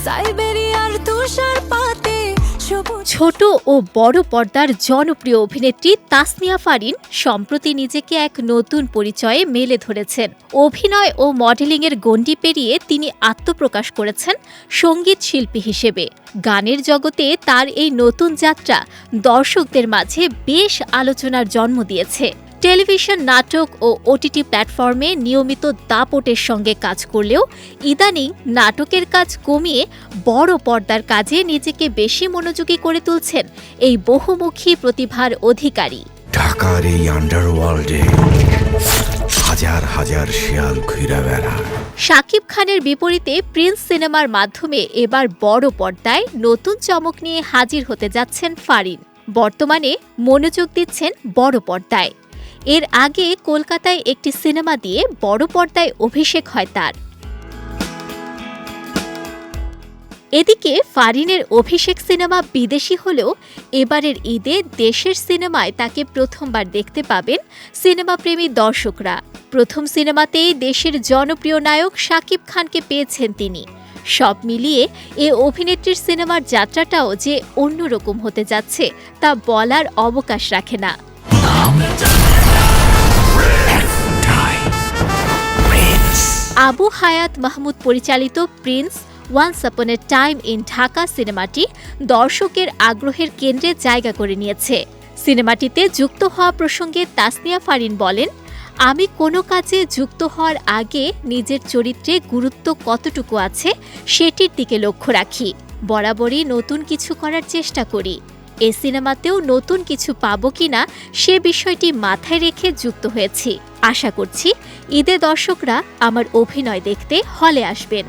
সাইবেরিয়ার তুষারপাতে। ছোট ও বড় পর্দার জনপ্রিয় অভিনেত্রী তাসনিয়া ফারিন সম্প্রতি নিজেকে এক নতুন পরিচয়ে মেলে ধরেছেন। অভিনয় ও মডেলিংয়ের গণ্ডি পেরিয়ে তিনি আত্মপ্রকাশ করেছেন সঙ্গীত শিল্পী হিসেবে। গানের জগতে তার এই নতুন যাত্রা দর্শকদের মাঝে বেশ আলোচনার জন্ম দিয়েছে। টেলিভিশন, নাটক ও ওটিটি প্ল্যাটফর্মে নিয়মিত দাপটের সঙ্গে কাজ করলেও ইদানিং নাটকের কাজ কমিয়ে বড় পর্দার কাজে নিজেকে বেশি মনোযোগী করে তুলছেন এই বহুমুখী প্রতিভার অধিকারী। ঢাকার এই আন্ডারওয়ার্ল্ডে হাজার হাজার শিয়াল ঘুরে বেড়ায়। শাকিব খানের বিপরীতে প্রিন্স সিনেমার মাধ্যমে এবার বড় পর্দায় নতুন চমক নিয়ে হাজির হতে যাচ্ছেন ফারিন। বর্তমানে মনোযোগ দিচ্ছেন বড় পর্দায়। এর আগে কলকাতায় একটি সিনেমা দিয়ে বড় পর্দায় অভিষেক হয় তার। এদিকে ফারিনের অভিষেক সিনেমা বিদেশি হলেও এবারের ঈদে দেশের সিনেমায় তাকে প্রথমবার দেখতে পাবেন সিনেমাপ্রেমী দর্শকরা। প্রথম সিনেমাতেই দেশের জনপ্রিয় নায়ক শাকিব খানকে পেয়েছেন তিনি। সব মিলিয়ে এ অভিনেত্রীর সিনেমার যাত্রাটাও যে অন্যরকম হতে যাচ্ছে তা বলার অবকাশ রাখে না। আবু হায়াত মাহমুদ পরিচালিত Prince once upon A time in Dhaka সিনেমাটি দর্শকের আগ্রহের কেন্দ্রে জায়গা করে নিয়েছে। সিনেমাটিতে যুক্ত হওয়া প্রসঙ্গে তাসনিয়া ফারিন বলেন, আমি কোনো কাজে যুক্ত হওয়ার আগে নিজের চরিত্রে গুরুত্ব কতটুকু আছে সেটির দিকে লক্ষ্য রাখি। বরাবরই নতুন কিছু করার চেষ্টা করি। এ সিনেমাতেও নতুন কিছু পাবো কিনা সে বিষয়টি মাথায় রেখে যুক্ত হয়েছি। আশা করছি ঈদে দর্শকরা আমার অভিনয় দেখতে হলে আসবেন।